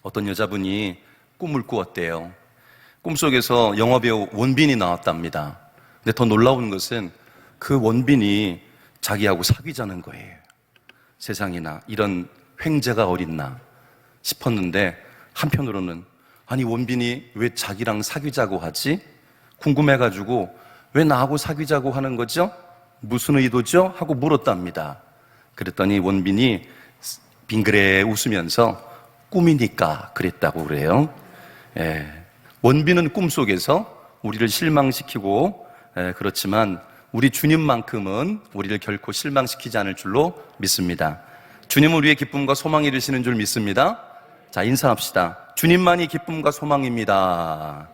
어떤 여자분이 꿈을 꾸었대요. 꿈속에서 영화배우 원빈이 나왔답니다. 근데 더 놀라운 것은 그 원빈이 자기하고 사귀자는 거예요. 세상에나 이런 횡재가 어딨나 싶었는데, 한편으로는 아니 원빈이 왜 자기랑 사귀자고 하지? 궁금해가지고 왜 나하고 사귀자고 하는 거죠? 무슨 의도죠? 하고 물었답니다. 그랬더니 원빈이 빙그레 웃으면서 꿈이니까 그랬다고 그래요. 원빈은 꿈속에서 우리를 실망시키고, 그렇지만 우리 주님만큼은 우리를 결코 실망시키지 않을 줄로 믿습니다. 주님은 우리의 기쁨과 소망이 되시는 줄 믿습니다. 자, 인사합시다. 주님만이 기쁨과 소망입니다.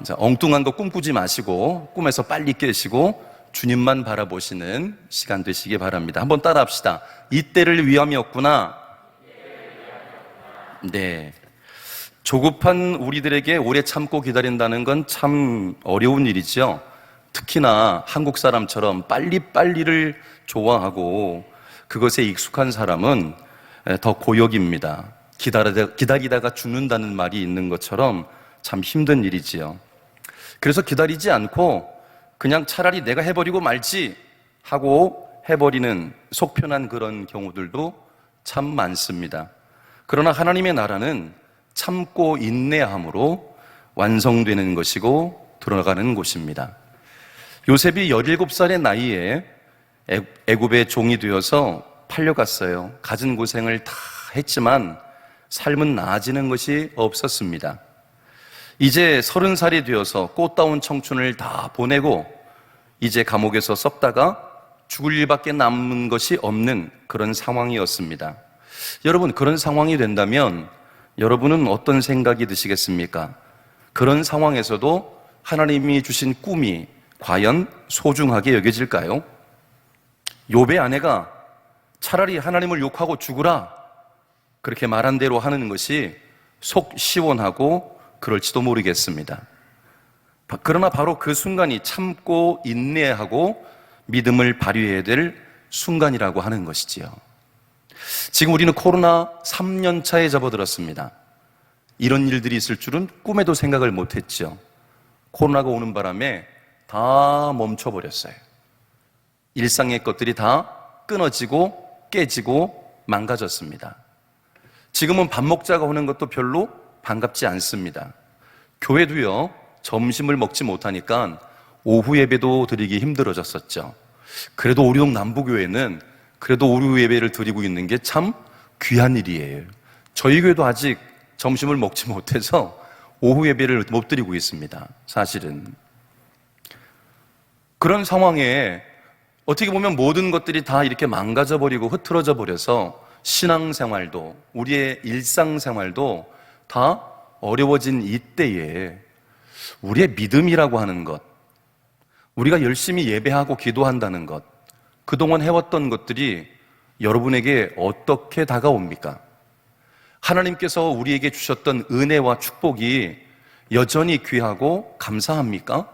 자, 엉뚱한 거 꿈꾸지 마시고 꿈에서 빨리 깨시고 주님만 바라보시는 시간 되시기 바랍니다. 한번 따라합시다. 이때를 위함이었구나. 네. 조급한 우리들에게 오래 참고 기다린다는 건 참 어려운 일이죠. 특히나 한국 사람처럼 빨리빨리를 좋아하고 그것에 익숙한 사람은 더 고역입니다. 기다리다가 죽는다는 말이 있는 것처럼 참 힘든 일이지요. 그래서 기다리지 않고 그냥 차라리 내가 해버리고 말지 하고 해버리는 속편한 그런 경우들도 참 많습니다. 그러나 하나님의 나라는 참고 인내함으로 완성되는 것이고 들어가는 곳입니다. 요셉이 17살의 나이에 애굽의 종이 되어서 팔려갔어요. 갖은 고생을 다 했지만 삶은 나아지는 것이 없었습니다. 이제 30살이 되어서 꽃다운 청춘을 다 보내고 이제 감옥에서 썩다가 죽을 일밖에 남은 것이 없는 그런 상황이었습니다. 여러분, 그런 상황이 된다면 여러분은 어떤 생각이 드시겠습니까? 그런 상황에서도 하나님이 주신 꿈이 과연 소중하게 여겨질까요? 욥의 아내가 차라리 하나님을 욕하고 죽으라 그렇게 말한 대로 하는 것이 속 시원하고 그럴지도 모르겠습니다. 그러나 바로 그 순간이 참고 인내하고 믿음을 발휘해야 될 순간이라고 하는 것이지요. 지금 우리는 코로나 3년 차에 접어들었습니다. 이런 일들이 있을 줄은 꿈에도 생각을 못했죠. 코로나가 오는 바람에 다 멈춰버렸어요. 일상의 것들이 다 끊어지고 깨지고 망가졌습니다. 지금은 밥 먹자고 하는 것도 별로 반갑지 않습니다. 교회도요, 점심을 먹지 못하니까 오후 예배도 드리기 힘들어졌었죠. 그래도 우리 동 남부교회는 그래도 오후 예배를 드리고 있는 게 참 귀한 일이에요. 저희 교회도 아직 점심을 먹지 못해서 오후 예배를 못 드리고 있습니다. 사실은. 그런 상황에 어떻게 보면 모든 것들이 다 이렇게 망가져버리고 흐트러져 버려서 신앙생활도 우리의 일상생활도 다 어려워진 이때에 우리의 믿음이라고 하는 것, 우리가 열심히 예배하고 기도한다는 것, 그동안 해왔던 것들이 여러분에게 어떻게 다가옵니까? 하나님께서 우리에게 주셨던 은혜와 축복이 여전히 귀하고 감사합니까?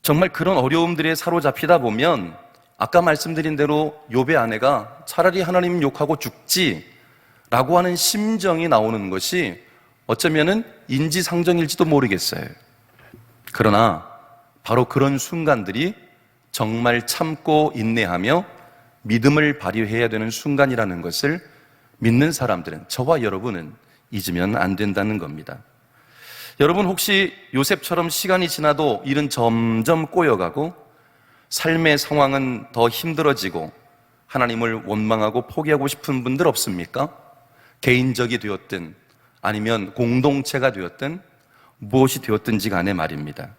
정말 그런 어려움들에 사로잡히다 보면 아까 말씀드린 대로 욥의 아내가 차라리 하나님 욕하고 죽지라고 하는 심정이 나오는 것이 어쩌면은 인지상정일지도 모르겠어요. 그러나 바로 그런 순간들이 정말 참고 인내하며 믿음을 발휘해야 되는 순간이라는 것을 믿는 사람들은, 저와 여러분은 잊으면 안 된다는 겁니다. 여러분, 혹시 요셉처럼 시간이 지나도 일은 점점 꼬여가고 삶의 상황은 더 힘들어지고 하나님을 원망하고 포기하고 싶은 분들 없습니까? 개인적이 되었든 아니면 공동체가 되었든 무엇이 되었든지 간에 말입니다.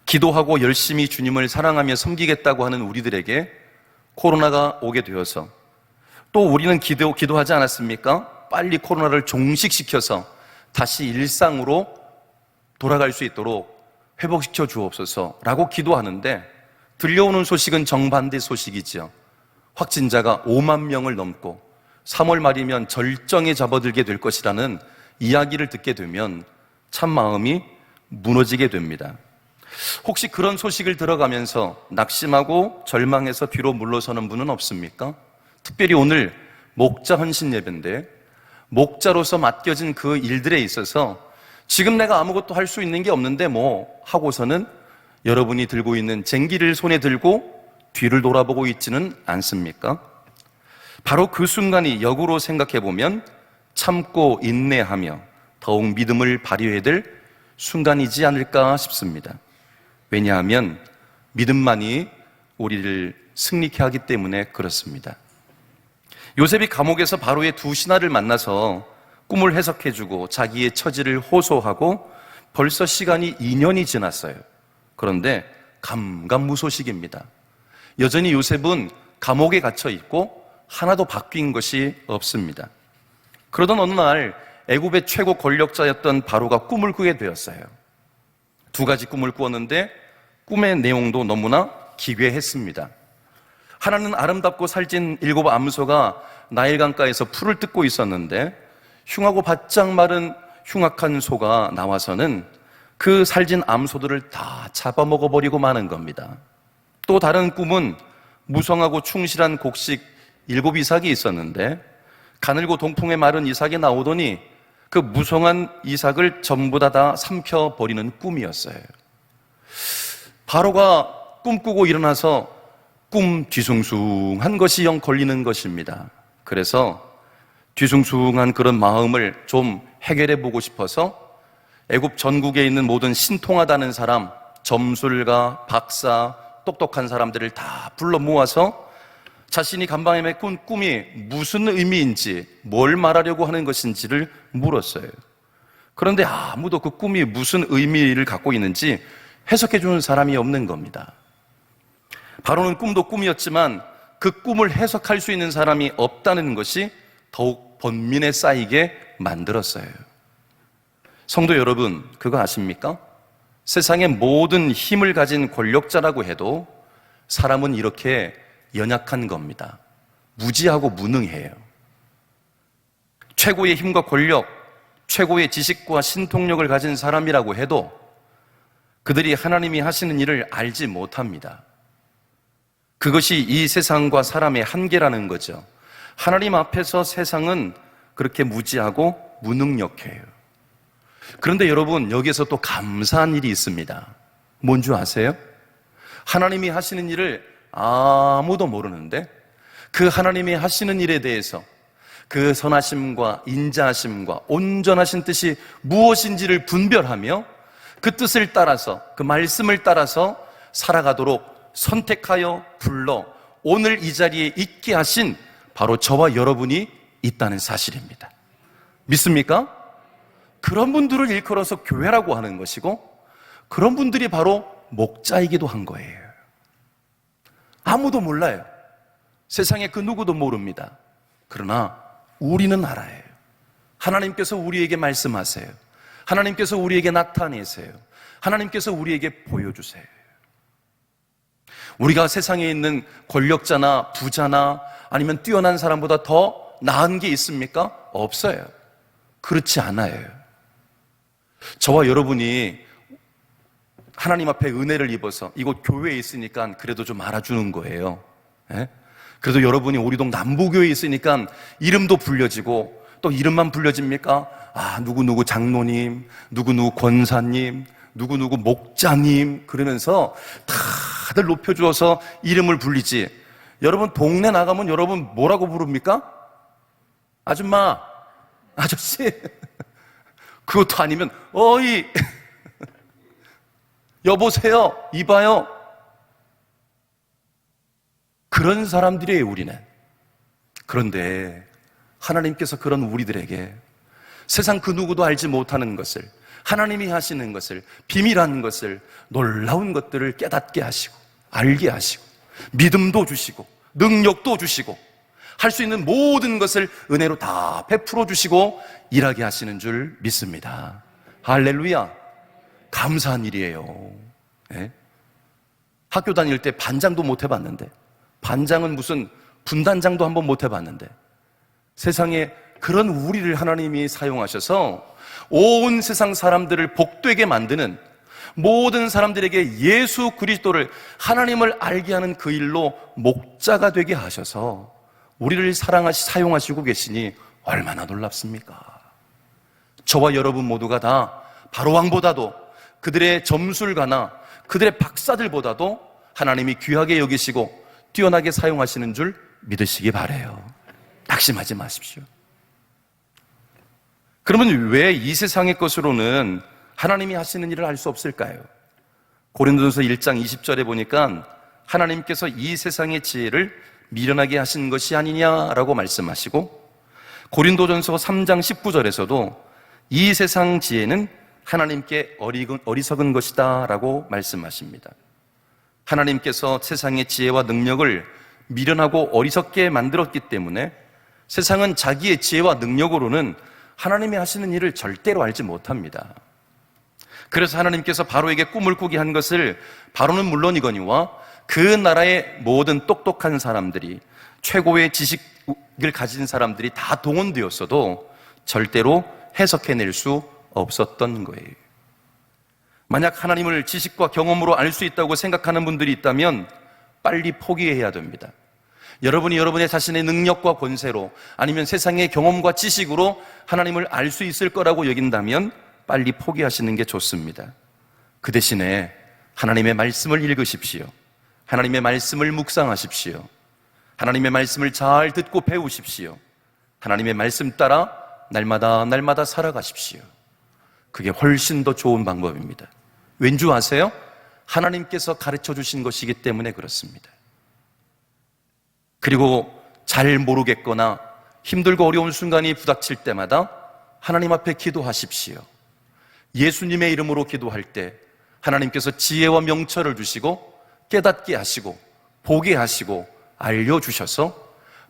기도하고 열심히 주님을 사랑하며 섬기겠다고 하는 우리들에게 코로나가 오게 되어서 또 우리는 기도하지 않았습니까? 빨리 코로나를 종식시켜서 다시 일상으로 돌아갈 수 있도록 회복시켜 주옵소서라고 기도하는데 들려오는 소식은 정반대 소식이죠. 확진자가 5만 명을 넘고 3월 말이면 절정에 접어들게 될 것이라는 이야기를 듣게 되면 참 마음이 무너지게 됩니다. 혹시 그런 소식을 들어가면서 낙심하고 절망해서 뒤로 물러서는 분은 없습니까? 특별히 오늘 목자 헌신 예배인데 목자로서 맡겨진 그 일들에 있어서 지금 내가 아무것도 할 수 있는 게 없는데 뭐 하고서는 여러분이 들고 있는 쟁기를 손에 들고 뒤를 돌아보고 있지는 않습니까? 바로 그 순간이 역으로 생각해 보면 참고 인내하며 더욱 믿음을 발휘해야 될 순간이지 않을까 싶습니다. 왜냐하면 믿음만이 우리를 승리케 하기 때문에 그렇습니다. 요셉이 감옥에서 바로의 두 신하를 만나서 꿈을 해석해주고 자기의 처지를 호소하고 벌써 시간이 2년이 지났어요. 그런데 감감무소식입니다. 여전히 요셉은 감옥에 갇혀 있고 하나도 바뀐 것이 없습니다. 그러던 어느 날 애굽의 최고 권력자였던 바로가 꿈을 꾸게 되었어요. 두 가지 꿈을 꾸었는데 꿈의 내용도 너무나 기괴했습니다. 하나는 아름답고 살찐 7 암소가 나일강가에서 풀을 뜯고 있었는데 흉하고 바짝 마른 흉악한 소가 나와서는 그 살찐 암소들을 다 잡아먹어버리고 마는 겁니다. 또 다른 꿈은 무성하고 충실한 곡식 7 이삭이 있었는데 가늘고 동풍에 마른 이삭이 나오더니 그 무성한 이삭을 전부 다 삼켜버리는 꿈이었어요. 바로가 꿈꾸고 일어나서 꿈 뒤숭숭한 것이 영 걸리는 것입니다. 그래서 뒤숭숭한 그런 마음을 좀 해결해 보고 싶어서 애굽 전국에 있는 모든 신통하다는 사람, 점술가, 박사, 똑똑한 사람들을 다 불러 모아서 자신이 간밤에 꾼 꿈이 무슨 의미인지, 뭘 말하려고 하는 것인지를 물었어요. 그런데 아무도 그 꿈이 무슨 의미를 갖고 있는지 해석해 주는 사람이 없는 겁니다. 바로는 꿈도 꿈이었지만 그 꿈을 해석할 수 있는 사람이 없다는 것이 더욱 번민에 쌓이게 만들었어요. 성도 여러분, 그거 아십니까? 세상의 모든 힘을 가진 권력자라고 해도 사람은 이렇게 연약한 겁니다. 무지하고 무능해요. 최고의 힘과 권력, 최고의 지식과 신통력을 가진 사람이라고 해도 그들이 하나님이 하시는 일을 알지 못합니다. 그것이 이 세상과 사람의 한계라는 거죠. 하나님 앞에서 세상은 그렇게 무지하고 무능력해요. 그런데 여러분, 여기에서 또 감사한 일이 있습니다. 뭔 줄 아세요? 하나님이 하시는 일을 아무도 모르는데 그 하나님이 하시는 일에 대해서 그 선하심과 인자하심과 온전하신 뜻이 무엇인지를 분별하며 그 뜻을 따라서, 그 말씀을 따라서 살아가도록 선택하여 불러 오늘 이 자리에 있게 하신 바로 저와 여러분이 있다는 사실입니다. 믿습니까? 그런 분들을 일컬어서 교회라고 하는 것이고 그런 분들이 바로 목자이기도 한 거예요. 아무도 몰라요. 세상에 그 누구도 모릅니다. 그러나 우리는 알아요. 하나님께서 우리에게 말씀하세요. 하나님께서 우리에게 나타내세요. 하나님께서 우리에게 보여주세요. 우리가 세상에 있는 권력자나 부자나 아니면 뛰어난 사람보다 더 나은 게 있습니까? 없어요. 그렇지 않아요. 저와 여러분이 하나님 앞에 은혜를 입어서 이곳 교회에 있으니까 그래도 좀 알아주는 거예요. 예? 그래도 여러분이 우리 동 남부교회에 있으니까 이름도 불려지고 또 이름만 불려집니까? 누구누구 장로님, 누구누구 권사님, 누구누구 목자님 그러면서 다들 높여주어서 이름을 불리지. 여러분 동네 나가면 여러분 뭐라고 부릅니까? 아줌마, 아저씨. 그것도 아니면 어이 여보세요, 이봐요. 그런 사람들이에요, 우리는. 그런데 하나님께서 그런 우리들에게 세상 그 누구도 알지 못하는 것을, 하나님이 하시는 것을, 비밀한 것을, 놀라운 것들을 깨닫게 하시고 알게 하시고 믿음도 주시고 능력도 주시고 할 수 있는 모든 것을 은혜로 다 베풀어 주시고 일하게 하시는 줄 믿습니다. 할렐루야. 감사한 일이에요. 네? 학교 다닐 때 반장도 못 해봤는데, 반장은 무슨 분단장도 한번 못 해봤는데, 세상에 그런 우리를 하나님이 사용하셔서 온 세상 사람들을 복되게 만드는, 모든 사람들에게 예수 그리스도를, 하나님을 알게 하는 그 일로 목자가 되게 하셔서 우리를 사용하시고 계시니 얼마나 놀랍습니까? 저와 여러분 모두가 다 바로왕보다도, 그들의 점술가나 그들의 박사들보다도 하나님이 귀하게 여기시고 뛰어나게 사용하시는 줄 믿으시기 바라요. 낙심하지 마십시오. 그러면 왜 이 세상의 것으로는 하나님이 하시는 일을 알 수 없을까요? 고린도전서 1장 20절에 보니까 하나님께서 이 세상의 지혜를 미련하게 하신 것이 아니냐라고 말씀하시고, 고린도전서 3장 19절에서도 이 세상 지혜는 하나님께 어리석은 것이다 라고 말씀하십니다. 하나님께서 세상의 지혜와 능력을 미련하고 어리석게 만들었기 때문에 세상은 자기의 지혜와 능력으로는 하나님이 하시는 일을 절대로 알지 못합니다. 그래서 하나님께서 바로에게 꿈을 꾸게 한 것을 바로는 물론이거니와 그 나라의 모든 똑똑한 사람들이, 최고의 지식을 가진 사람들이 다 동원되었어도 절대로 해석해낼 수 없었던 거예요. 만약 하나님을 지식과 경험으로 알 수 있다고 생각하는 분들이 있다면 빨리 포기해야 됩니다. 여러분이 여러분의 자신의 능력과 권세로, 아니면 세상의 경험과 지식으로 하나님을 알 수 있을 거라고 여긴다면 빨리 포기하시는 게 좋습니다. 그 대신에 하나님의 말씀을 읽으십시오. 하나님의 말씀을 묵상하십시오. 하나님의 말씀을 잘 듣고 배우십시오. 하나님의 말씀 따라 날마다 살아가십시오. 그게 훨씬 더 좋은 방법입니다. 왠지 아세요? 하나님께서 가르쳐 주신 것이기 때문에 그렇습니다. 그리고 잘 모르겠거나 힘들고 어려운 순간이 부닥칠 때마다 하나님 앞에 기도하십시오. 예수님의 이름으로 기도할 때 하나님께서 지혜와 명철을 주시고 깨닫게 하시고 보게 하시고 알려주셔서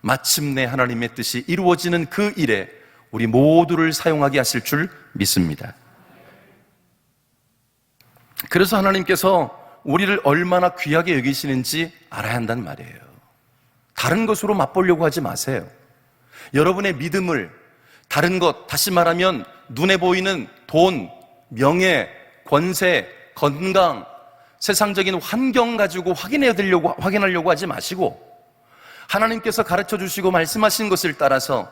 마침내 하나님의 뜻이 이루어지는 그 일에 우리 모두를 사용하게 하실 줄 믿습니다. 그래서 하나님께서 우리를 얼마나 귀하게 여기시는지 알아야 한단 말이에요. 다른 것으로 맛보려고 하지 마세요. 여러분의 믿음을 다른 것, 다시 말하면 눈에 보이는 돈, 명예, 권세, 건강, 세상적인 환경 가지고 확인하려고 하지 마시고 하나님께서 가르쳐 주시고 말씀하신 것을 따라서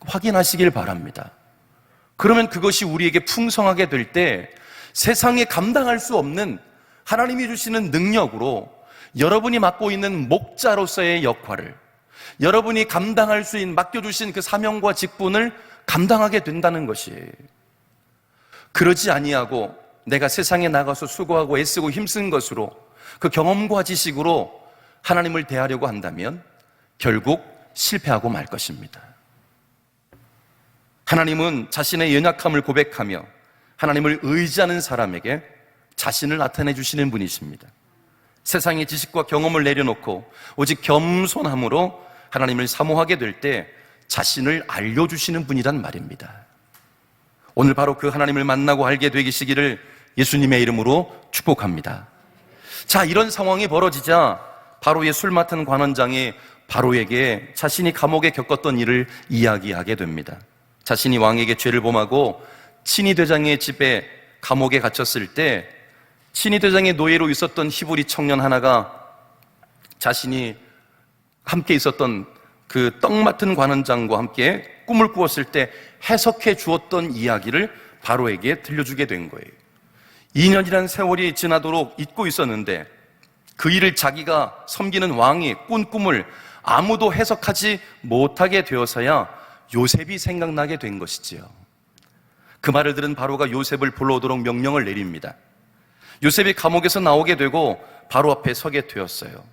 확인하시길 바랍니다. 그러면 그것이 우리에게 풍성하게 될 때 세상에 감당할 수 없는 하나님이 주시는 능력으로 여러분이 맡고 있는 목자로서의 역할을, 여러분이 감당할 수 있는 맡겨주신 그 사명과 직분을 감당하게 된다는 것이에요. 그러지 아니하고 내가 세상에 나가서 수고하고 애쓰고 힘쓴 것으로, 그 경험과 지식으로 하나님을 대하려고 한다면 결국 실패하고 말 것입니다. 하나님은 자신의 연약함을 고백하며 하나님을 의지하는 사람에게 자신을 나타내 주시는 분이십니다. 세상의 지식과 경험을 내려놓고 오직 겸손함으로 하나님을 사모하게 될 때 자신을 알려주시는 분이란 말입니다. 오늘 바로 그 하나님을 만나고 알게 되시기를 예수님의 이름으로 축복합니다. 자, 이런 상황이 벌어지자 바로의 술 맡은 관원장이 바로에게 자신이 감옥에 겪었던 일을 이야기하게 됩니다. 자신이 왕에게 죄를 범하고 친위대장의 집에 감옥에 갇혔을 때 친위대장의 노예로 있었던 히브리 청년 하나가 자신이 함께 있었던 그 떡 맡은 관원장과 함께 꿈을 꾸었을 때 해석해 주었던 이야기를 바로에게 들려주게 된 거예요. 2년이라는 세월이 지나도록 잊고 있었는데 그 일을 자기가 섬기는 왕이 꾼 꿈을 아무도 해석하지 못하게 되어서야 요셉이 생각나게 된 것이지요. 그 말을 들은 바로가 요셉을 불러오도록 명령을 내립니다. 요셉이 감옥에서 나오게 되고 바로 앞에 서게 되었어요.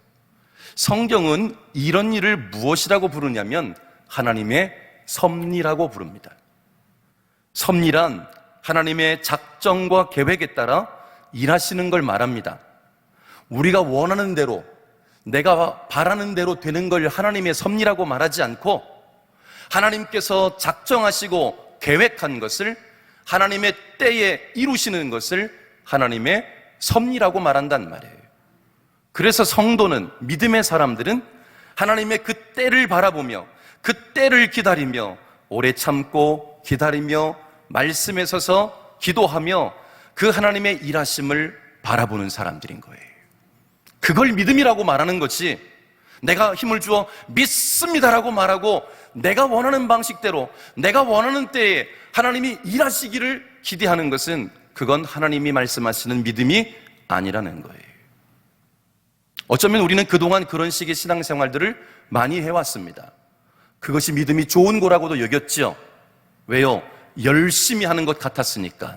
성경은 이런 일을 무엇이라고 부르냐면 하나님의 섭리라고 부릅니다. 섭리란 하나님의 작정과 계획에 따라 일하시는 걸 말합니다. 우리가 원하는 대로, 내가 바라는 대로 되는 걸 하나님의 섭리라고 말하지 않고 하나님께서 작정하시고 계획한 것을 하나님의 때에 이루시는 것을 하나님의 섭리라고 말한단 말이에요. 그래서 성도는, 믿음의 사람들은 하나님의 그 때를 바라보며 그 때를 기다리며 오래 참고 기다리며 말씀에 서서 기도하며 그 하나님의 일하심을 바라보는 사람들인 거예요. 그걸 믿음이라고 말하는 거지, 내가 힘을 주어 믿습니다라고 말하고 내가 원하는 방식대로 내가 원하는 때에 하나님이 일하시기를 기대하는 것은, 그건 하나님이 말씀하시는 믿음이 아니라는 거예요. 어쩌면 우리는 그동안 그런 식의 신앙생활들을 많이 해왔습니다. 그것이 믿음이 좋은 거라고도 여겼죠. 왜요? 열심히 하는 것 같았으니까.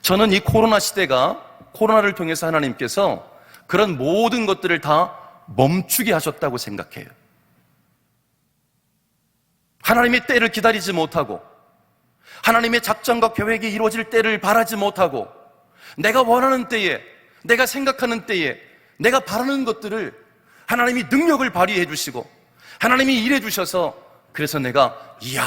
저는 이 코로나 시대가, 코로나를 통해서 하나님께서 그런 모든 것들을 다 멈추게 하셨다고 생각해요. 하나님의 때를 기다리지 못하고, 하나님의 작전과 계획이 이루어질 때를 바라지 못하고, 내가 원하는 때에, 내가 생각하는 때에, 내가 바라는 것들을 하나님이 능력을 발휘해 주시고 하나님이 일해 주셔서, 그래서 내가 이야,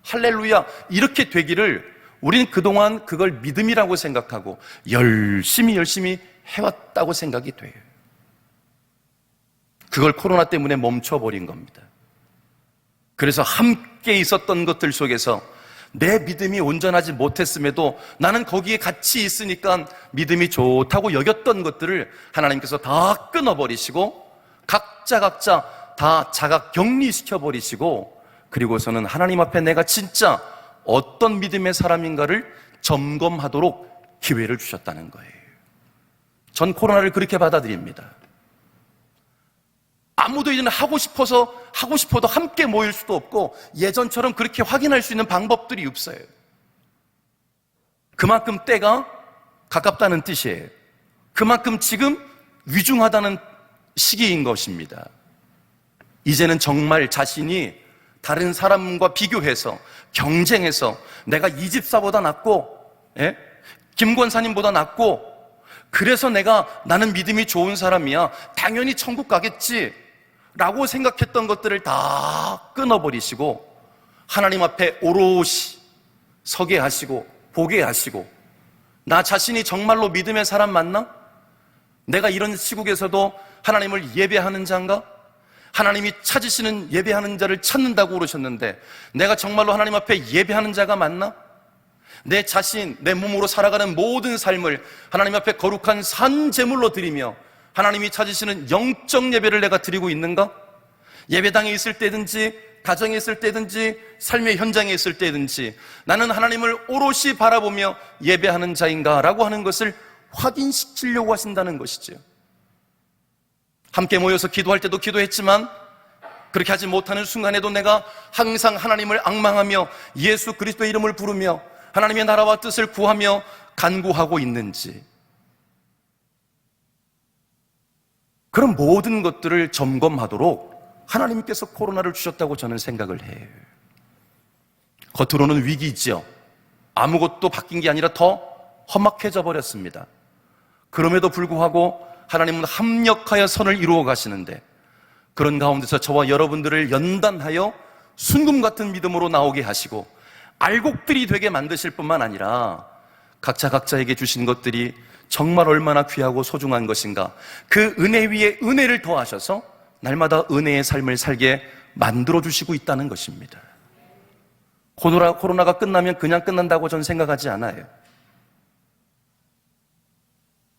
할렐루야, 이렇게 되기를 우리는 그동안 그걸 믿음이라고 생각하고 열심히 해왔다고 생각이 돼요. 그걸 코로나 때문에 멈춰버린 겁니다. 그래서 함께 있었던 것들 속에서 내 믿음이 온전하지 못했음에도 나는 거기에 같이 있으니까 믿음이 좋다고 여겼던 것들을 하나님께서 다 끊어버리시고 각자 다 자가 격리시켜버리시고, 그리고서는 하나님 앞에 내가 진짜 어떤 믿음의 사람인가를 점검하도록 기회를 주셨다는 거예요. 전 코로나를 그렇게 받아들입니다. 아무도 이제는 하고 싶어도 함께 모일 수도 없고 예전처럼 그렇게 확인할 수 있는 방법들이 없어요. 그만큼 때가 가깝다는 뜻이에요. 그만큼 지금 위중하다는 시기인 것입니다. 이제는 정말 자신이 다른 사람과 비교해서 경쟁해서 내가 이 집사보다 낫고, 김 권사님보다 낫고, 그래서 나는 믿음이 좋은 사람이야, 당연히 천국 가겠지 라고 생각했던 것들을 다 끊어버리시고 하나님 앞에 오롯이 서게 하시고 보게 하시고, 나 자신이 정말로 믿음의 사람 맞나? 내가 이런 시국에서도 하나님을 예배하는 자인가? 하나님이 찾으시는 예배하는 자를 찾는다고 그러셨는데 내가 정말로 하나님 앞에 예배하는 자가 맞나? 내 자신, 내 몸으로 살아가는 모든 삶을 하나님 앞에 거룩한 산 제물로 드리며 하나님이 찾으시는 영적 예배를 내가 드리고 있는가? 예배당에 있을 때든지 가정에 있을 때든지 삶의 현장에 있을 때든지 나는 하나님을 오롯이 바라보며 예배하는 자인가? 라고 하는 것을 확인시키려고 하신다는 것이죠. 함께 모여서 기도할 때도 기도했지만 그렇게 하지 못하는 순간에도 내가 항상 하나님을 앙망하며 예수 그리스도의 이름을 부르며 하나님의 나라와 뜻을 구하며 간구하고 있는지, 그런 모든 것들을 점검하도록 하나님께서 코로나를 주셨다고 저는 생각을 해요. 겉으로는 위기죠. 아무것도 바뀐 게 아니라 더 험악해져 버렸습니다. 그럼에도 불구하고 하나님은 합력하여 선을 이루어 가시는데, 그런 가운데서 저와 여러분들을 연단하여 순금 같은 믿음으로 나오게 하시고 알곡들이 되게 만드실 뿐만 아니라 각자에게 주신 것들이 정말 얼마나 귀하고 소중한 것인가, 그 은혜 위에 은혜를 더하셔서 날마다 은혜의 삶을 살게 만들어주시고 있다는 것입니다. 코로나가 끝나면 그냥 끝난다고 저는 생각하지 않아요.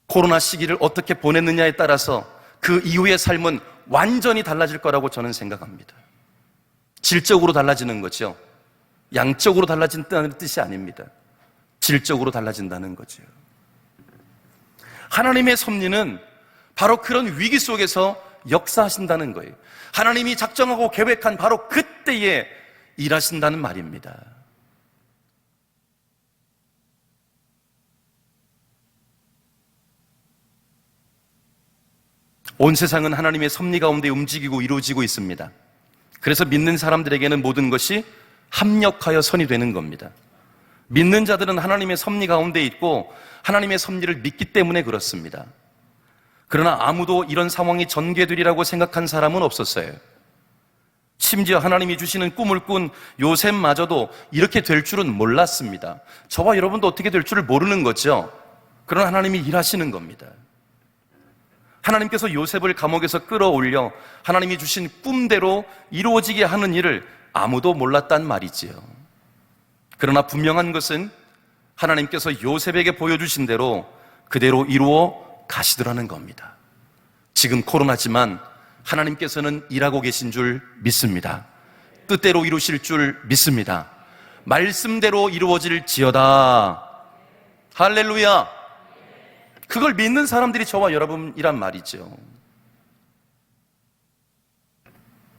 코로나 시기를 어떻게 보냈느냐에 따라서 그 이후의 삶은 완전히 달라질 거라고 저는 생각합니다. 질적으로 달라지는 거죠. 양적으로 달라진다는 뜻이 아닙니다. 질적으로 달라진다는 거죠. 하나님의 섭리는 바로 그런 위기 속에서 역사하신다는 거예요. 하나님이 작정하고 계획한 바로 그때에 일하신다는 말입니다. 온 세상은 하나님의 섭리 가운데 움직이고 이루어지고 있습니다. 그래서 믿는 사람들에게는 모든 것이 합력하여 선이 되는 겁니다. 믿는 자들은 하나님의 섭리 가운데 있고 하나님의 섭리를 믿기 때문에 그렇습니다. 그러나 아무도 이런 상황이 전개되리라고 생각한 사람은 없었어요. 심지어 하나님이 주시는 꿈을 꾼 요셉마저도 이렇게 될 줄은 몰랐습니다. 저와 여러분도 어떻게 될 줄을 모르는 거죠. 그러나 하나님이 일하시는 겁니다. 하나님께서 요셉을 감옥에서 끌어올려 하나님이 주신 꿈대로 이루어지게 하는 일을 아무도 몰랐단 말이지요. 그러나 분명한 것은 하나님께서 요셉에게 보여주신 대로 그대로 이루어 가시더라는 겁니다. 지금 코로나지만 하나님께서는 일하고 계신 줄 믿습니다. 뜻대로 이루실 줄 믿습니다. 말씀대로 이루어질지어다. 할렐루야. 그걸 믿는 사람들이 저와 여러분이란 말이죠.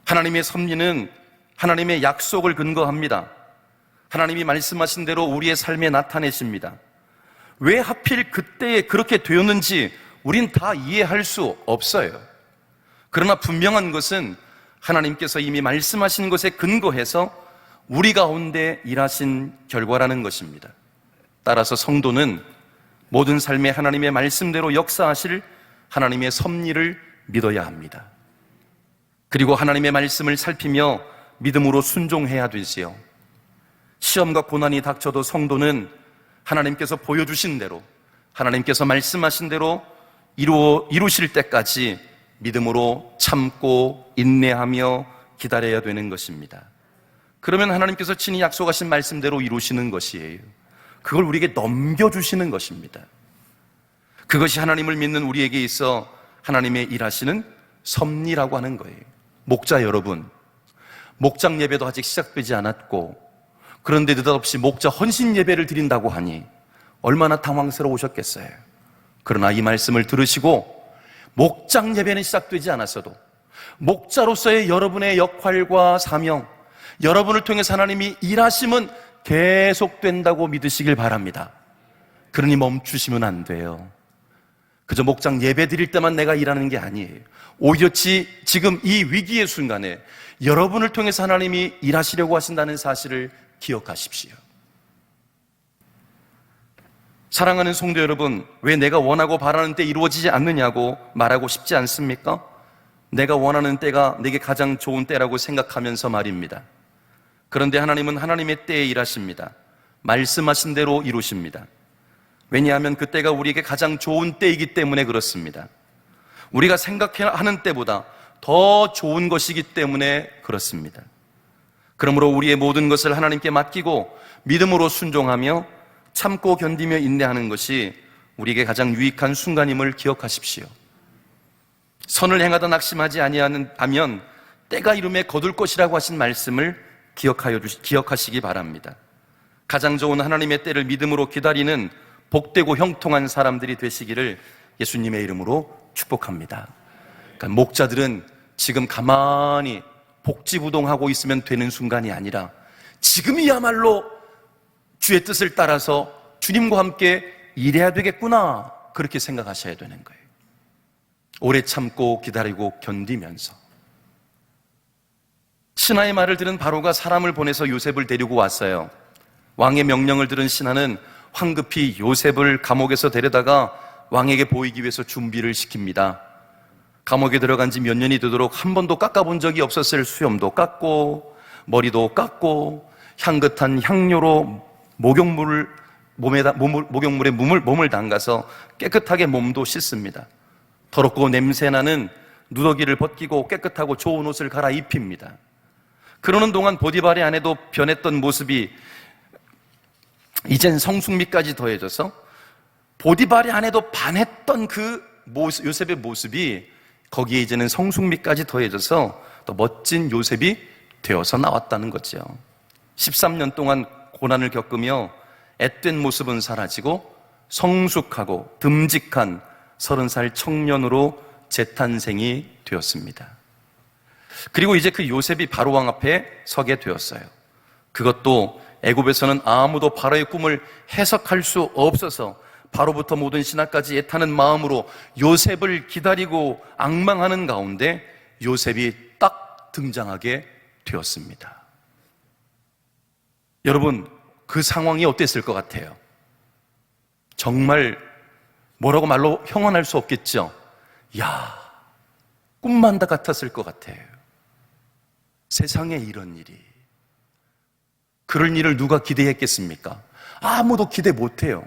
하나님의 섭리는 하나님의 약속을 근거합니다. 하나님이 말씀하신 대로 우리의 삶에 나타내십니다. 왜 하필 그때에 그렇게 되었는지 우린 다 이해할 수 없어요. 그러나 분명한 것은 하나님께서 이미 말씀하신 것에 근거해서 우리 가운데 일하신 결과라는 것입니다. 따라서 성도는 모든 삶에 하나님의 말씀대로 역사하실 하나님의 섭리를 믿어야 합니다. 그리고 하나님의 말씀을 살피며 믿음으로 순종해야 되지요. 시험과 고난이 닥쳐도 성도는 하나님께서 보여주신 대로, 하나님께서 말씀하신 대로 이루실 때까지 믿음으로 참고 인내하며 기다려야 되는 것입니다. 그러면 하나님께서 친히 약속하신 말씀대로 이루시는 것이에요. 그걸 우리에게 넘겨주시는 것입니다. 그것이 하나님을 믿는 우리에게 있어 하나님의 일하시는 섭리라고 하는 거예요. 목자 여러분, 목장 예배도 아직 시작되지 않았고, 그런데 느닷없이 목자 헌신 예배를 드린다고 하니 얼마나 당황스러우셨겠어요. 그러나 이 말씀을 들으시고 목장 예배는 시작되지 않았어도 목자로서의 여러분의 역할과 사명, 여러분을 통해서 하나님이 일하심은 계속된다고 믿으시길 바랍니다. 그러니 멈추시면 안 돼요. 그저 목장 예배 드릴 때만 내가 일하는 게 아니에요. 오히려 지금 이 위기의 순간에 여러분을 통해서 하나님이 일하시려고 하신다는 사실을 기억하십시오. 사랑하는 성도 여러분, 왜 내가 원하고 바라는 때 이루어지지 않느냐고 말하고 싶지 않습니까? 내가 원하는 때가 내게 가장 좋은 때라고 생각하면서 말입니다. 그런데 하나님은 하나님의 때에 일하십니다. 말씀하신 대로 이루십니다. 왜냐하면 그 때가 우리에게 가장 좋은 때이기 때문에 그렇습니다. 우리가 생각하는 때보다 더 좋은 것이기 때문에 그렇습니다. 그러므로 우리의 모든 것을 하나님께 맡기고 믿음으로 순종하며 참고 견디며 인내하는 것이 우리에게 가장 유익한 순간임을 기억하십시오. 선을 행하다 낙심하지 아니하면 때가 이름에 거둘 것이라고 하신 말씀을 기억하시기 바랍니다. 가장 좋은 하나님의 때를 믿음으로 기다리는 복되고 형통한 사람들이 되시기를 예수님의 이름으로 축복합니다. 그러니까 목자들은 지금 가만히 복지부동하고 있으면 되는 순간이 아니라 지금이야말로 주의 뜻을 따라서 주님과 함께 일해야 되겠구나, 그렇게 생각하셔야 되는 거예요. 오래 참고 기다리고 견디면서. 신하의 말을 들은 바로가 사람을 보내서 요셉을 데리고 왔어요. 왕의 명령을 들은 신하는 황급히 요셉을 감옥에서 데려다가 왕에게 보이기 위해서 준비를 시킵니다. 감옥에 들어간 지 몇 년이 되도록 한 번도 깎아본 적이 없었을 수염도 깎고 머리도 깎고 향긋한 향료로 목욕물에 몸을 담가서 깨끗하게 몸도 씻습니다. 더럽고 냄새나는 누더기를 벗기고 깨끗하고 좋은 옷을 갈아입힙니다. 그러는 동안 보디발의 아내도 변했던 모습이 이젠 성숙미까지 더해져서 보디발의 아내도 반했던 그 요셉의 모습이 거기에 이제는 성숙미까지 더해져서 또 멋진 요셉이 되어서 나왔다는 거죠. 13년 동안 고난을 겪으며 앳된 모습은 사라지고 성숙하고 듬직한 30살 청년으로 재탄생이 되었습니다. 그리고 이제 그 요셉이 바로왕 앞에 서게 되었어요. 그것도 애굽에서는 아무도 바로의 꿈을 해석할 수 없어서 바로부터 모든 신하까지 애타는 마음으로 요셉을 기다리고 앙망하는 가운데 요셉이 딱 등장하게 되었습니다. 여러분, 그 상황이 어땠을 것 같아요? 정말 뭐라고 말로 형언할 수 없겠죠? 야, 꿈만 다 같았을 것 같아요. 세상에 이런 일이. 그럴 일을 누가 기대했겠습니까? 아무도 기대 못해요.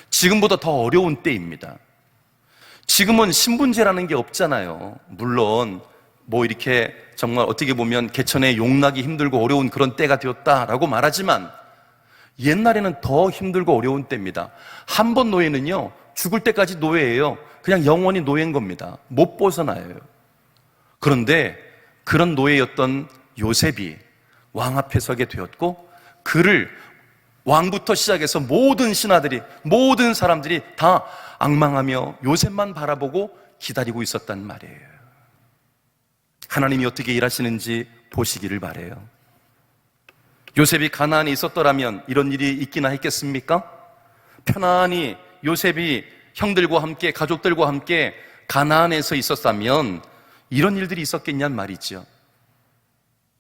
지금보다 더 어려운 때입니다. 지금은 신분제라는 게 없잖아요. 물론 뭐 이렇게 정말 어떻게 보면 개천에 용나기 힘들고 어려운 그런 때가 되었다라고 말하지만 옛날에는 더 힘들고 어려운 때입니다. 한 번 노예는요, 죽을 때까지 노예예요. 그냥 영원히 노예인 겁니다. 못 벗어나요. 그런데 그런 노예였던 요셉이 왕 앞에 서게 되었고, 그를 왕부터 시작해서 모든 신하들이, 모든 사람들이 다 앙망하며 요셉만 바라보고 기다리고 있었단 말이에요. 하나님이 어떻게 일하시는지 보시기를 바라요. 요셉이 가나안에 있었더라면 이런 일이 있기나 했겠습니까? 편안히 요셉이 형들과 함께, 가족들과 함께 가나안에서 있었다면 이런 일들이 있었겠냔 말이죠.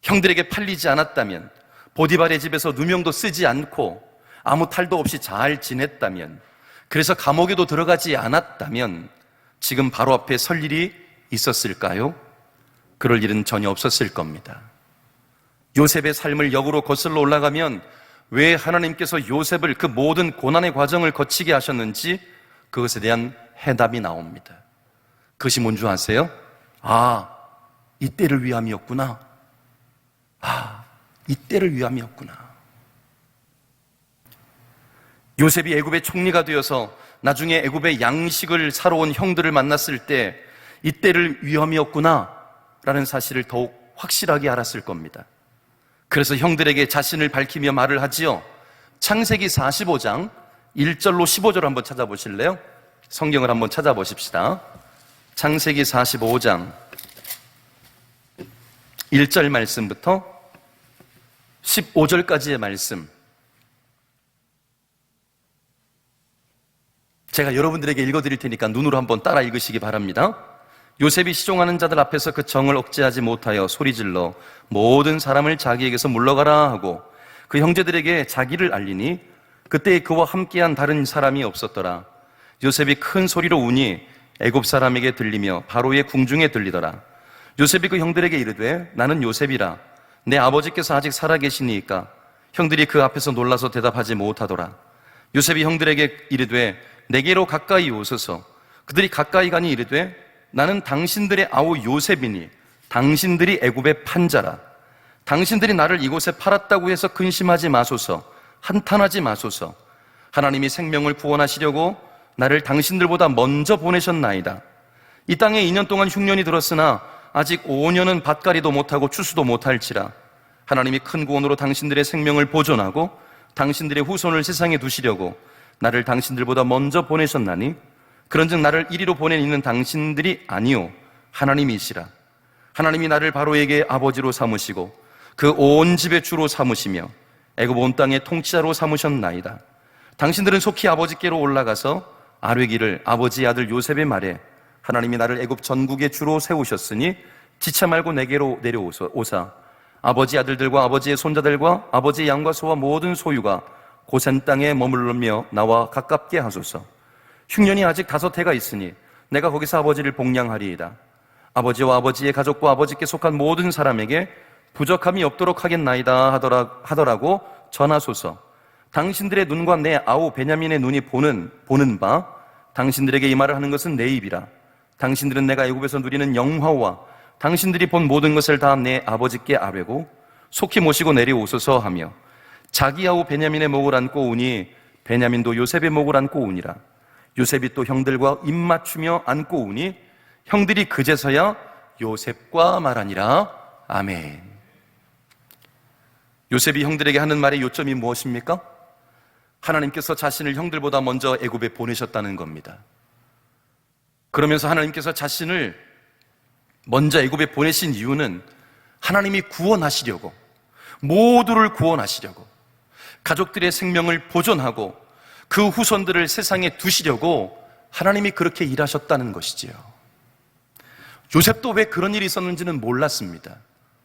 형들에게 팔리지 않았다면, 보디발의 집에서 누명도 쓰지 않고 아무 탈도 없이 잘 지냈다면, 그래서 감옥에도 들어가지 않았다면 지금 바로 앞에 설 일이 있었을까요? 그럴 일은 전혀 없었을 겁니다. 요셉의 삶을 역으로 거슬러 올라가면 왜 하나님께서 요셉을 그 모든 고난의 과정을 거치게 하셨는지 그것에 대한 해답이 나옵니다. 그것이 뭔지 아세요? 이때를 위함이었구나. 이때를 위함이었구나. 요셉이 애굽의 총리가 되어서 나중에 애굽의 양식을 사러 온 형들을 만났을 때 이때를 위함이었구나 라는 사실을 더욱 확실하게 알았을 겁니다. 그래서 형들에게 자신을 밝히며 말을 하지요. 창세기 45장 1절로 15절 한번 찾아보실래요? 성경을 한번 찾아보십시다. 창세기 45장 1절 말씀부터 15절까지의 말씀, 제가 여러분들에게 읽어드릴 테니까 눈으로 한번 따라 읽으시기 바랍니다. 요셉이 시종하는 자들 앞에서 그 정을 억제하지 못하여 소리질러 모든 사람을 자기에게서 물러가라 하고 그 형제들에게 자기를 알리니 그때 그와 함께한 다른 사람이 없었더라. 요셉이 큰 소리로 우니 애굽 사람에게 들리며 바로의 궁중에 들리더라. 요셉이 그 형들에게 이르되 나는 요셉이라. 내 아버지께서 아직 살아계시니까. 형들이 그 앞에서 놀라서 대답하지 못하더라. 요셉이 형들에게 이르되 내게로 가까이 오소서. 그들이 가까이 가니 이르되 나는 당신들의 아우 요셉이니 당신들이 애굽의 판자라. 당신들이 나를 이곳에 팔았다고 해서 근심하지 마소서. 한탄하지 마소서. 하나님이 생명을 구원하시려고 나를 당신들보다 먼저 보내셨나이다. 이 땅에 2년 동안 흉년이 들었으나 아직 5년은 밭갈이도 못하고 추수도 못할지라. 하나님이 큰 구원으로 당신들의 생명을 보존하고 당신들의 후손을 세상에 두시려고 나를 당신들보다 먼저 보내셨나니 그런즉 나를 이리로 보낸 이는 당신들이 아니요 하나님이시라. 하나님이 나를 바로에게 아버지로 삼으시고 그 온 집의 주로 삼으시며 애굽 온 땅의 통치자로 삼으셨나이다. 당신들은 속히 아버지께로 올라가서 아뢰기를 아버지의 아들 요셉의 말에 하나님이 나를 애굽 전국의 주로 세우셨으니 지체 말고 내게로 내려오사 아버지 아들들과 아버지의 손자들과 아버지의 양과 소와 모든 소유가 고센 땅에 머물르며 나와 가깝게 하소서. 흉년이 아직 5해가 있으니 내가 거기서 아버지를 복량하리이다. 아버지와 아버지의 가족과 아버지께 속한 모든 사람에게 부족함이 없도록 하겠나이다 하더라고 전하소서. 당신들의 눈과 내 아우 베냐민의 눈이 보는 바 당신들에게 이 말을 하는 것은 내 입이라. 당신들은 내가 애굽에서 누리는 영화와 당신들이 본 모든 것을 다 내 아버지께 아뢰고 속히 모시고 내려오소서 하며 자기 아우 베냐민의 목을 안고 우니 베냐민도 요셉의 목을 안고 우니라. 요셉이 또 형들과 입맞추며 안고 우니 형들이 그제서야 요셉과 말하니라. 아멘. 요셉이 형들에게 하는 말의 요점이 무엇입니까? 하나님께서 자신을 형들보다 먼저 애굽에 보내셨다는 겁니다. 그러면서 하나님께서 자신을 먼저 애굽에 보내신 이유는 하나님이 구원하시려고, 모두를 구원하시려고, 가족들의 생명을 보존하고 그 후손들을 세상에 두시려고 하나님이 그렇게 일하셨다는 것이지요. 요셉도 왜 그런 일이 있었는지는 몰랐습니다.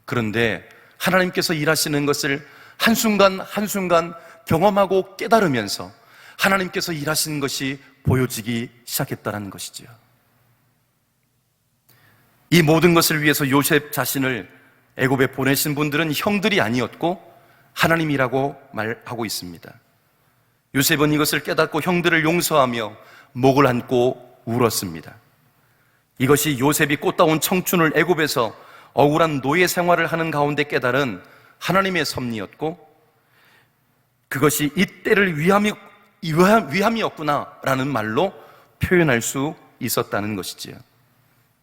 그런데 하나님께서 일하시는 것을 한순간 한순간 경험하고 깨달으면서 하나님께서 일하시는 것이 보여지기 시작했다는 것이지요. 이 모든 것을 위해서 요셉 자신을 애굽에 보내신 분들은 형들이 아니었고 하나님이라고 말하고 있습니다. 요셉은 이것을 깨닫고 형들을 용서하며 목을 안고 울었습니다. 이것이 요셉이 꽃다운 청춘을 애굽에서 억울한 노예 생활을 하는 가운데 깨달은 하나님의 섭리였고 그것이 이때를 위함이었구나라는 말로 표현할 수 있었다는 것이지요.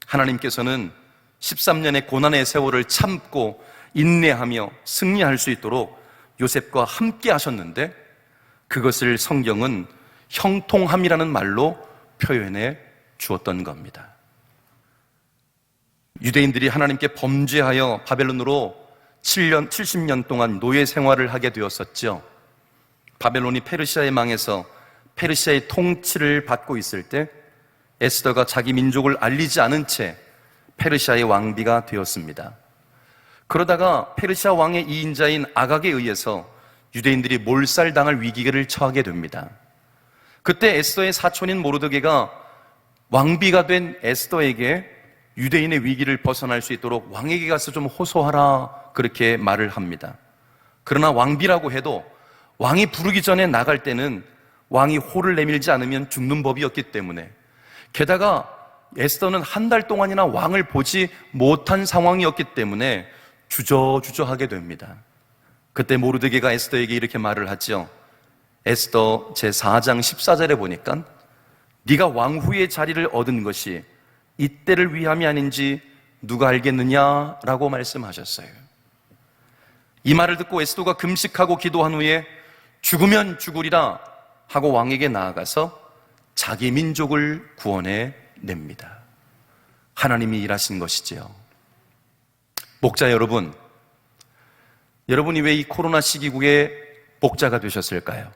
하나님께서는 13년의 고난의 세월을 참고 인내하며 승리할 수 있도록 요셉과 함께 하셨는데, 그것을 성경은 형통함이라는 말로 표현해 주었던 겁니다. 유대인들이 하나님께 범죄하여 바벨론으로 70년 동안 노예 생활을 하게 되었었죠. 바벨론이 페르시아에 망해서 페르시아의 통치를 받고 있을 때 에스더가 자기 민족을 알리지 않은 채 페르시아의 왕비가 되었습니다. 그러다가 페르시아 왕의 2인자인 아각에 의해서 유대인들이 몰살당할 위기를 처하게 됩니다. 그때 에스더의 사촌인 모르드게가 왕비가 된 에스더에게 유대인의 위기를 벗어날 수 있도록 왕에게 가서 좀 호소하라, 그렇게 말을 합니다. 그러나 왕비라고 해도 왕이 부르기 전에 나갈 때는 왕이 호를 내밀지 않으면 죽는 법이었기 때문에, 게다가 에스더는 한 달 동안이나 왕을 보지 못한 상황이었기 때문에 주저하게 됩니다. 그때 모르드게가 에스더에게 이렇게 말을 하죠. 에스더 제4장 14절에 보니까 네가 왕후의 자리를 얻은 것이 이때를 위함이 아닌지 누가 알겠느냐라고 말씀하셨어요. 이 말을 듣고 에스더가 금식하고 기도한 후에 죽으면 죽으리라 하고 왕에게 나아가서 자기 민족을 구원해 냅니다. 하나님이 일하신 것이지요. 목자 여러분, 여러분이 왜 이 코로나 시기국에 목자가 되셨을까요?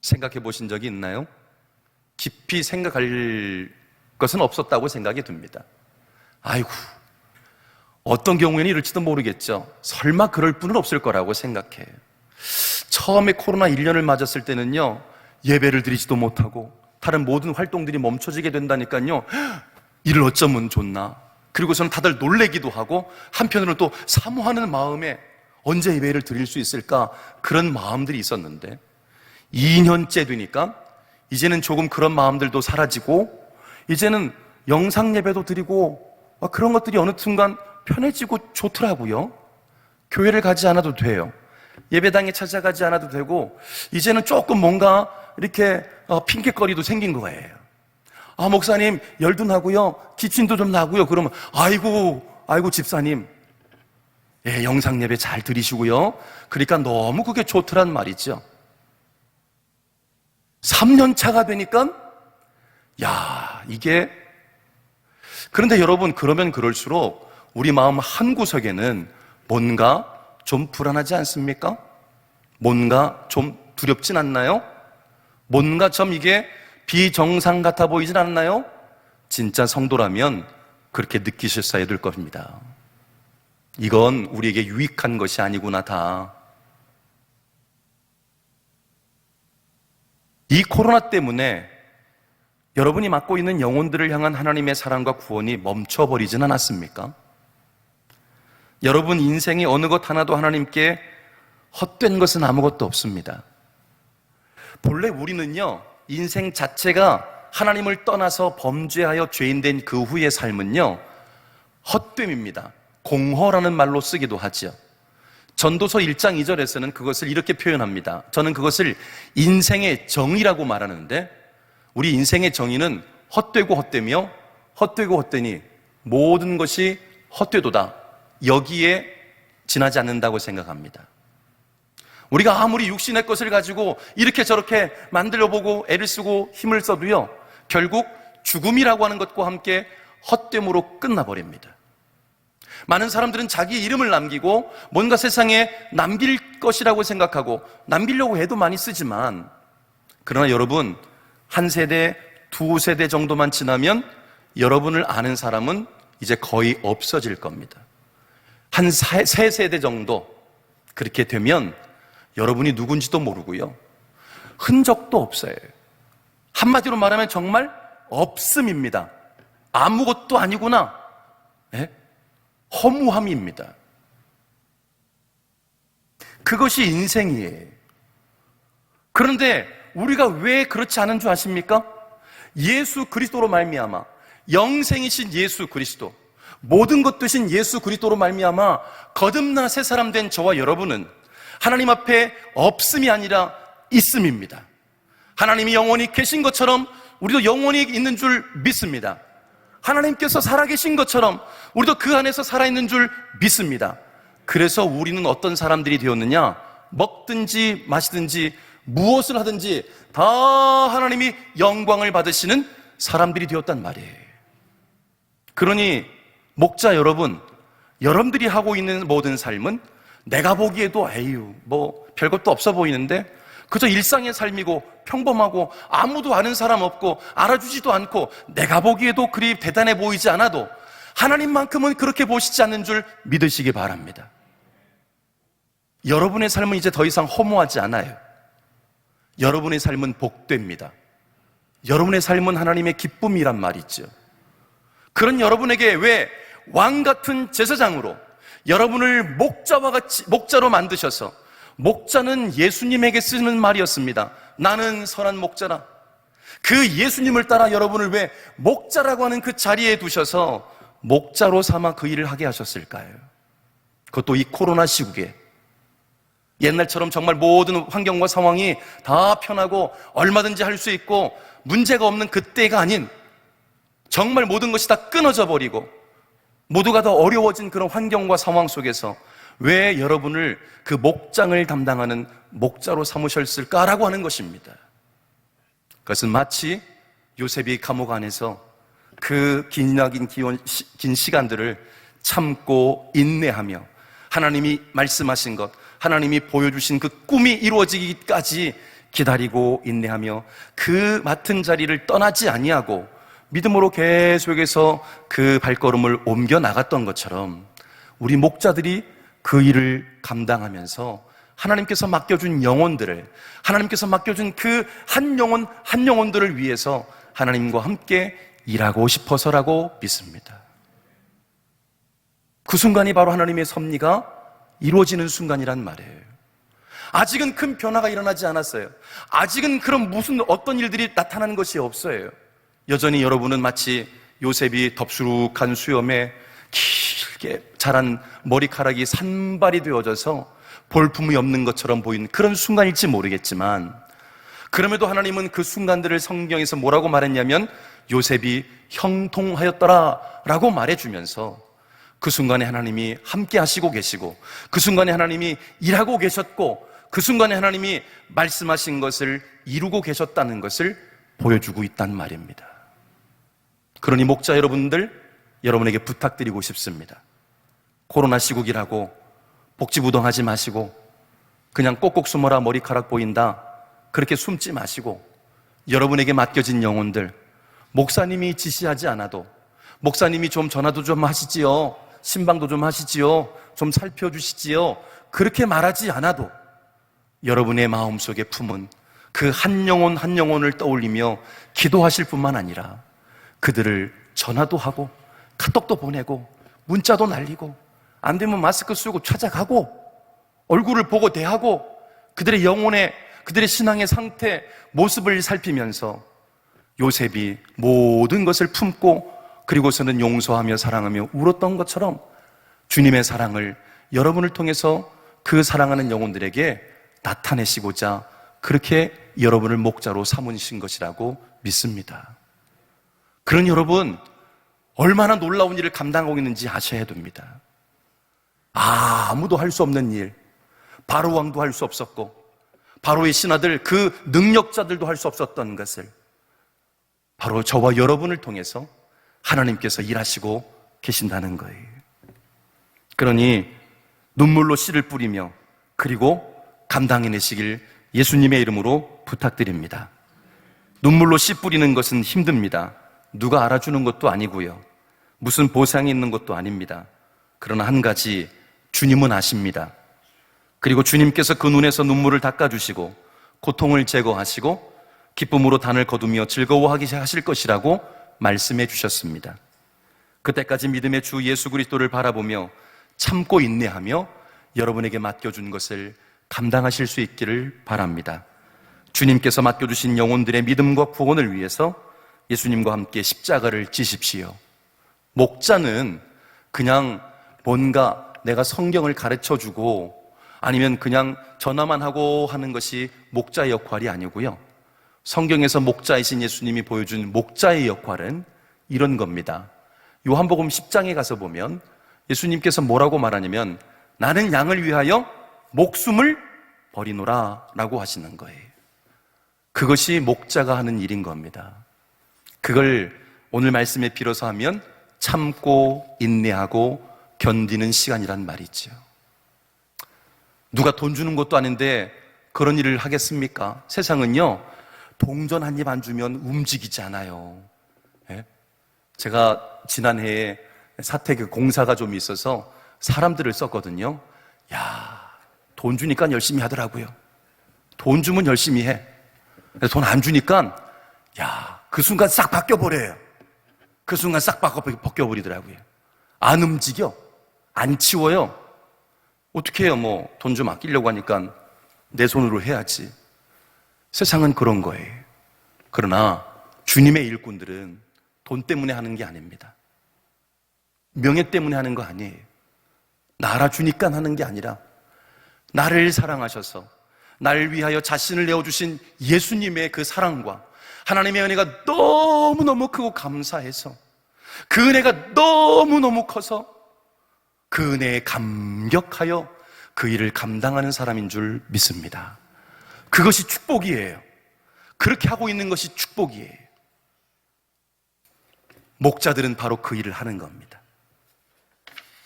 생각해 보신 적이 있나요? 깊이 생각할 것은 없었다고 생각이 듭니다. 아이고, 어떤 경우에는 이럴지도 모르겠죠. 설마 그럴 분은 없을 거라고 생각해요. 처음에 코로나 1년을 맞았을 때는요, 예배를 드리지도 못하고 다른 모든 활동들이 멈춰지게 된다니까요. 이를 어쩌면 좋나. 그리고서는 다들 놀래기도 하고 한편으로는 또 사모하는 마음에 언제 예배를 드릴 수 있을까, 그런 마음들이 있었는데 2년째 되니까 이제는 조금 그런 마음들도 사라지고 이제는 영상 예배도 드리고 그런 것들이 어느 순간 편해지고 좋더라고요. 교회를 가지 않아도 돼요. 예배당에 찾아가지 않아도 되고 이제는 조금 뭔가 이렇게 핑계거리도 생긴 거예요. 아, 목사님 열도 나고요, 기침도 좀 나고요. 그러면 아이고 집사님, 예, 영상 예배 잘 드리시고요. 그러니까 너무 그게 좋더란 말이죠. 3년 차가 되니까 이게, 그런데 여러분, 그러면 그럴수록 우리 마음 한구석에는 뭔가 좀 불안하지 않습니까? 뭔가 좀 두렵진 않나요? 뭔가 좀 이게 비정상 같아 보이진 않나요? 진짜 성도라면 그렇게 느끼셨어야 될 겁니다. 이건 우리에게 유익한 것이 아니구나, 다. 이 코로나 때문에 여러분이 맡고 있는 영혼들을 향한 하나님의 사랑과 구원이 멈춰버리진 않았습니까? 여러분 인생의 어느 것 하나도 하나님께 헛된 것은 아무것도 없습니다. 본래 우리는요, 인생 자체가 하나님을 떠나서 범죄하여 죄인된 그 후의 삶은요, 헛됨입니다. 공허라는 말로 쓰기도 하죠. 전도서 1장 2절에서는 그것을 이렇게 표현합니다. 저는 그것을 인생의 정의라고 말하는데, 우리 인생의 정의는 헛되고 헛되며 헛되고 헛되니 모든 것이 헛되도다, 여기에 지나지 않는다고 생각합니다. 우리가 아무리 육신의 것을 가지고 이렇게 저렇게 만들어보고 애를 쓰고 힘을 써도요, 결국 죽음이라고 하는 것과 함께 헛됨으로 끝나버립니다. 많은 사람들은 자기 이름을 남기고 뭔가 세상에 남길 것이라고 생각하고 남기려고 해도 많이 쓰지만, 그러나 여러분, 한 세대, 두 세대 정도만 지나면 여러분을 아는 사람은 이제 거의 없어질 겁니다. 한 세 세대 정도 그렇게 되면 여러분이 누군지도 모르고요, 흔적도 없어요. 한마디로 말하면 정말 없음입니다. 아무것도 아니구나. 네? 허무함입니다. 그것이 인생이에요. 그런데 우리가 왜 그렇지 않은 줄 아십니까? 예수 그리스도로 말미암아, 영생이신 예수 그리스도, 모든 것 되신 예수 그리스도로 말미암아 거듭나 새 사람 된 저와 여러분은 하나님 앞에 없음이 아니라 있음입니다. 하나님이 영원히 계신 것처럼 우리도 영원히 있는 줄 믿습니다. 하나님께서 살아계신 것처럼 우리도 그 안에서 살아있는 줄 믿습니다. 그래서 우리는 어떤 사람들이 되었느냐? 먹든지 마시든지 무엇을 하든지 다 하나님이 영광을 받으시는 사람들이 되었단 말이에요. 그러니 목자 여러분, 여러분들이 하고 있는 모든 삶은 내가 보기에도 에휴 뭐 별것도 없어 보이는데 그저 일상의 삶이고 평범하고 아무도 아는 사람 없고 알아주지도 않고 내가 보기에도 그리 대단해 보이지 않아도 하나님만큼은 그렇게 보시지 않는 줄 믿으시기 바랍니다. 여러분의 삶은 이제 더 이상 허무하지 않아요. 여러분의 삶은 복됩니다. 여러분의 삶은 하나님의 기쁨이란 말이죠. 그런 여러분에게 왜 왕같은 제사장으로 여러분을 목자로 만드셔서, 목자는 예수님에게 쓰는 말이었습니다. 나는 선한 목자라. 그 예수님을 따라 여러분을 왜 목자라고 하는 그 자리에 두셔서 목자로 삼아 그 일을 하게 하셨을까요? 그것도 이 코로나 시국에 옛날처럼 정말 모든 환경과 상황이 다 편하고 얼마든지 할 수 있고 문제가 없는 그때가 아닌, 정말 모든 것이 다 끊어져 버리고 모두가 더 어려워진 그런 환경과 상황 속에서 왜 여러분을 그 목장을 담당하는 목자로 삼으셨을까라고 하는 것입니다. 그것은 마치 요셉이 감옥 안에서 그 긴 시간들을 참고 인내하며 하나님이 말씀하신 것, 하나님이 보여주신 그 꿈이 이루어지기까지 기다리고 인내하며 그 맡은 자리를 떠나지 아니하고 믿음으로 계속해서 그 발걸음을 옮겨 나갔던 것처럼 우리 목자들이 그 일을 감당하면서 하나님께서 맡겨준 영혼들을, 하나님께서 맡겨준 그 한 영혼들을 위해서 하나님과 함께 일하고 싶어서라고 믿습니다. 그 순간이 바로 하나님의 섭리가 이루어지는 순간이란 말이에요. 아직은 큰 변화가 일어나지 않았어요. 아직은 그런 어떤 일들이 나타나는 것이 없어요. 여전히 여러분은 마치 요셉이 덥수룩한 수염에 길게 자란 머리카락이 산발이 되어져서 볼품이 없는 것처럼 보이는 그런 순간일지 모르겠지만, 그럼에도 하나님은 그 순간들을 성경에서 뭐라고 말했냐면 요셉이 형통하였더라 라고 말해주면서 그 순간에 하나님이 함께 하시고 계시고, 그 순간에 하나님이 일하고 계셨고, 그 순간에 하나님이 말씀하신 것을 이루고 계셨다는 것을 보여주고 있단 말입니다. 그러니 목자 여러분들, 여러분에게 부탁드리고 싶습니다. 코로나 시국이라고 복지부동하지 마시고 그냥 꼭꼭 숨어라 머리카락 보인다 그렇게 숨지 마시고, 여러분에게 맡겨진 영혼들, 목사님이 지시하지 않아도, 목사님이 좀 전화도 좀 하시지요, 신방도 좀 하시지요, 좀 살펴주시지요, 그렇게 말하지 않아도 여러분의 마음속에 품은 그 한 영혼 한 영혼을 떠올리며 기도하실 뿐만 아니라 그들을 전화도 하고 카톡도 보내고 문자도 날리고 안 되면 마스크 쓰고 찾아가고 얼굴을 보고 대하고 그들의 영혼의, 그들의 신앙의 상태, 모습을 살피면서 요셉이 모든 것을 품고 그리고서는 용서하며 사랑하며 울었던 것처럼 주님의 사랑을 여러분을 통해서 그 사랑하는 영혼들에게 나타내시고자 그렇게 여러분을 목자로 삼으신 것이라고 믿습니다. 그런 여러분, 얼마나 놀라운 일을 감당하고 있는지 아셔야 됩니다. 아무도 할 수 없는 일, 바로 왕도 할 수 없었고 바로의 신하들, 그 능력자들도 할 수 없었던 것을 바로 저와 여러분을 통해서 하나님께서 일하시고 계신다는 거예요. 그러니 눈물로 씨를 뿌리며 그리고 감당해내시길 예수님의 이름으로 부탁드립니다. 눈물로 씨 뿌리는 것은 힘듭니다. 누가 알아주는 것도 아니고요, 무슨 보상이 있는 것도 아닙니다. 그러나 한 가지 주님은 아십니다. 그리고 주님께서 그 눈에서 눈물을 닦아주시고 고통을 제거하시고 기쁨으로 단을 거두며 즐거워하게 하실 것이라고 말씀해 주셨습니다. 그때까지 믿음의 주 예수 그리스도를 바라보며 참고 인내하며 여러분에게 맡겨준 것을 감당하실 수 있기를 바랍니다. 주님께서 맡겨주신 영혼들의 믿음과 구원을 위해서 예수님과 함께 십자가를 지십시오. 목자는 그냥 뭔가 내가 성경을 가르쳐주고 아니면 그냥 전화만 하고 하는 것이 목자의 역할이 아니고요. 성경에서 목자이신 예수님이 보여준 목자의 역할은 이런 겁니다. 요한복음 10장에 가서 보면 예수님께서 뭐라고 말하냐면 나는 양을 위하여 목숨을 버리노라 라고 하시는 거예요. 그것이 목자가 하는 일인 겁니다. 그걸 오늘 말씀에 빌어서 하면 참고 인내하고 견디는 시간이란 말이죠. 누가 돈 주는 것도 아닌데 그런 일을 하겠습니까? 세상은요, 동전 한 입 안 주면 움직이지 않아요. 예? 제가 지난해에 사택 공사가 좀 있어서 사람들을 썼거든요. 돈 주니까 열심히 하더라고요. 돈 주면 열심히 해. 돈 안 주니까 그 순간 싹 바뀌어버려요. 그 순간 싹 바뀌어버리더라고요. 안 움직여. 안 치워요. 어떻게 해요? 돈 좀 아끼려고 하니까 내 손으로 해야지. 세상은 그런 거예요. 그러나 주님의 일꾼들은 돈 때문에 하는 게 아닙니다. 명예 때문에 하는 거 아니에요. 나 알아주니까 하는 게 아니라 나를 사랑하셔서 나를 위하여 자신을 내어주신 예수님의 그 사랑과 하나님의 은혜가 너무너무 크고 감사해서 그 은혜가 너무너무 커서 그 은혜에 감격하여 그 일을 감당하는 사람인 줄 믿습니다. 그것이 축복이에요. 그렇게 하고 있는 것이 축복이에요. 목자들은 바로 그 일을 하는 겁니다.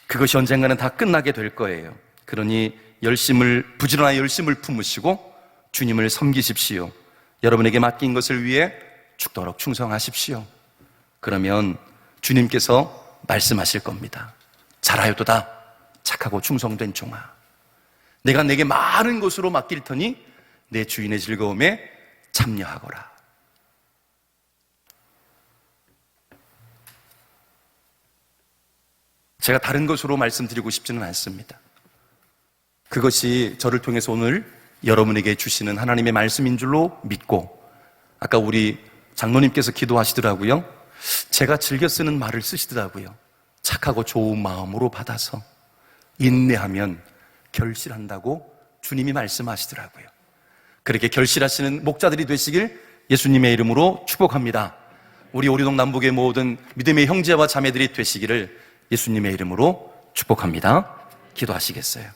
그것이 언젠가는 다 끝나게 될 거예요. 그러니 부지런한 열심을 품으시고 주님을 섬기십시오. 여러분에게 맡긴 것을 위해 죽도록 충성하십시오. 그러면 주님께서 말씀하실 겁니다. 잘하였도다 착하고 충성된 종아, 내가 내게 많은 것으로 맡길 터니 내 주인의 즐거움에 참여하거라. 제가 다른 것으로 말씀드리고 싶지는 않습니다. 그것이 저를 통해서 오늘 여러분에게 주시는 하나님의 말씀인 줄로 믿고, 아까 우리 장로님께서 기도하시더라고요. 제가 즐겨 쓰는 말을 쓰시더라고요. 착하고 좋은 마음으로 받아서 인내하면 결실한다고 주님이 말씀하시더라고요. 그렇게 결실하시는 목자들이 되시길 예수님의 이름으로 축복합니다. 우리 오리동 남북의 모든 믿음의 형제와 자매들이 되시기를 예수님의 이름으로 축복합니다. 기도하시겠어요?